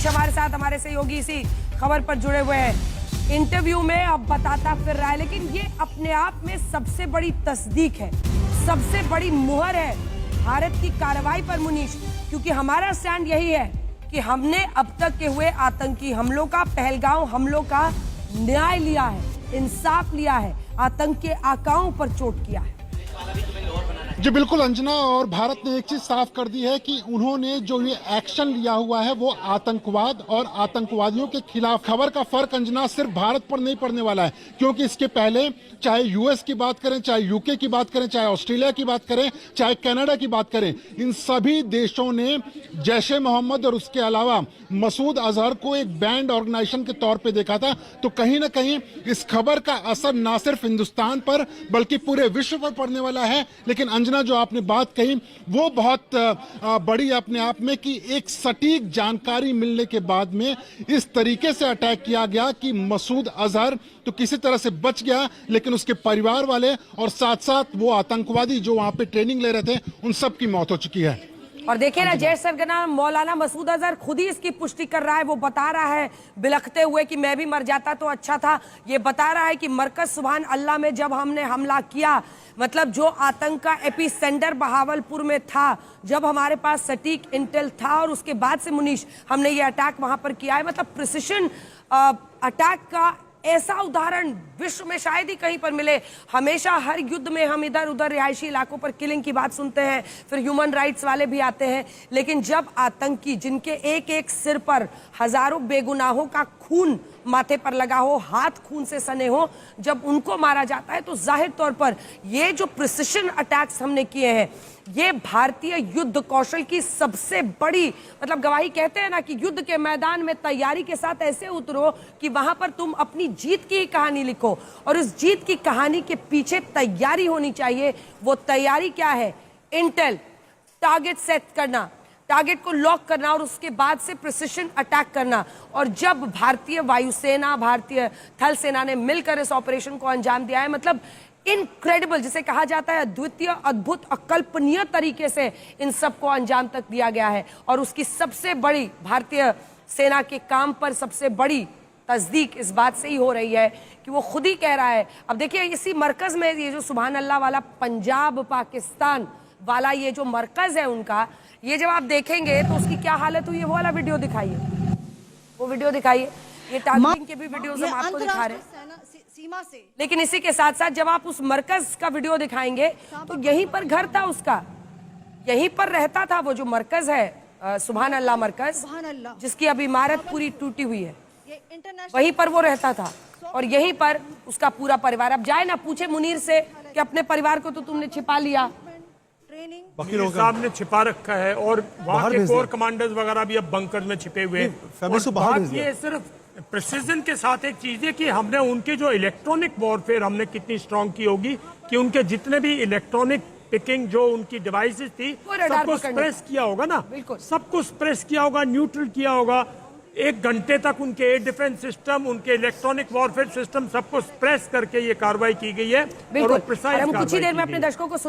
मुनीश हमारे साथ, हमारे सहयोगी इसी खबर पर जुड़े हुए हैं। इंटरव्यू में अब बताता फिर रहा है, लेकिन ये अपने आप में सबसे बड़ी तस्दीक है, सबसे बड़ी मुहर है भारत की कार्रवाई पर मुनीश, क्योंकि हमारा स्टैंड यही है कि हमने अब तक के हुए आतंकी हमलों का, पहलगाम हमलों का न्याय लिया है, इंसाफ लिया है, आतंक के आकाओं पर चोट किया है। जी बिल्कुल अंजना, और भारत ने एक चीज साफ कर दी है कि उन्होंने जो ये एक्शन लिया हुआ है वो आतंकवाद और आतंकवादियों के खिलाफ। खबर का फर्क अंजना सिर्फ भारत पर नहीं पड़ने वाला है, क्योंकि इसके पहले चाहे यूएस की बात करें, चाहे यूके की बात करें, चाहे ऑस्ट्रेलिया की बात करें, चाहे कनाडा की बात करें, इन सभी देशों ने जैश-ए मोहम्मद और उसके अलावा मसूद अजहर को एक बैंड ऑर्गेनाइजेशन के तौर पर देखा था। तो कहीं ना कहीं इस खबर का असर ना सिर्फ हिंदुस्तान पर बल्कि पूरे विश्व पर पड़ने वाला है। लेकिन अंजना, जो आपने बात कही वो बहुत बड़ी अपने आप में, कि एक सटीक जानकारी मिलने के बाद में इस तरीके से अटैक किया गया कि मसूद अजहर तो किसी तरह से बच गया, लेकिन उसके परिवार वाले और साथ साथ वो आतंकवादी जो वहां पे ट्रेनिंग ले रहे थे, उन सब की मौत हो चुकी है। और देखिए ना, जैश सरगना मौलाना मसूद अजहर खुद ही इसकी पुष्टि कर रहा है। वो बता रहा है बिलखते हुए कि मैं भी मर जाता तो अच्छा था। ये बता रहा है कि मरकज सुभान अल्लाह में जब हमने हमला किया, मतलब जो आतंक का एपी सेंटर बहावलपुर में था, जब हमारे पास सटीक इंटेल था और उसके बाद से मुनीश हमने ये अटैक वहां पर किया है। मतलब प्रिसिशन अटैक का ऐसा उदाहरण विश्व में शायद ही कहीं पर मिले। हमेशा हर युद्ध में हम इधर उधर रिहायशी इलाकों पर किलिंग की बात सुनते हैं, फिर ह्यूमन राइट्स वाले भी आते हैं, लेकिन जब आतंकी जिनके एक एक सिर पर हजारों बेगुनाहों का खून माथे पर लगा हो, हाथ खून से सने हो, जब उनको मारा जाता है तो जाहिर तौर पर ये जो प्रिसिशन अटैक्स हमने किए हैं, ये भारतीय युद्ध कौशल की सबसे बड़ी मतलब गवाही। कहते हैं ना कि युद्ध के मैदान में तैयारी के साथ ऐसे उतरो कि वहां पर तुम अपनी जीत की ही कहानी लिखो, और इस जीत की कहानी के पीछे तैयारी होनी चाहिए। वो तैयारी क्या है? इंटेल, टारगेट सेट करना, टारगेट को लॉक करना और उसके बाद से प्रिसिशन अटैक करना। और जब भारतीय वायुसेना, भारतीय थल सेना ने मिलकर इस ऑपरेशन को अंजाम दिया है, मतलब इनक्रेडिबल, जिसे कहा जाता है अद्वितीय, अद्भुत, अकल्पनीय तरीके से इन सबको अंजाम तक दिया गया है। और उसकी सबसे बड़ी भारतीय सेना के काम पर सबसे बड़ी तस्दीक इस बात से ही हो रही है कि वो खुद ही कह रहा है। अब देखिए, इसी मरकज में ये जो सुभान अल्लाह वाला पंजाब पाकिस्तान वाला ये जो मरकज है उनका, ये जब आप देखेंगे तो उसकी क्या हालत हुई है, वो वाला वीडियो दिखाइए, वो वीडियो दिखाइए। ये टारगेटिंग के भी वीडियोस हम आपको दिखा रहे हैं सीमा से। लेकिन इसी के साथ साथ जब आप उस मरकज का वीडियो दिखाएंगे तो यहीं पर घर था उसका, यहीं पर रहता था वो जो मरकज है सुभान अल्लाह मरकज, जिसकी अब इमारत पूरी टूटी हुई है, वहीं पर वो रहता था और यहीं पर उसका पूरा परिवार। अब जाए ना पूछे मुनीर से कि अपने परिवार को तो तुमने छिपा लिया, वकील साहब ने छिपा रखा है, और वहाँ के कोर कमांडर्स वगैरह भी अब बंकर में छिपे हुए हैं। ये सिर्फ प्रिसीजन के साथ एक चीज है कि हमने उनके जो इलेक्ट्रॉनिक वॉरफेयर हमने कितनी स्ट्रांग की होगी, कि उनके जितने भी इलेक्ट्रॉनिक पिकिंग जो उनकी डिवाइसेस थी सबको स्प्रेस किया होगा ना, सबको स्प्रेस किया होगा, न्यूट्रल किया होगा। 1 घंटे तक उनके एयर डिफेंस सिस्टम, उनके इलेक्ट्रॉनिक वॉरफेयर सिस्टम सबको स्प्रेस करके ये कार्रवाई की गई है। और हम कुछ ही देर में अपने दर्शकों को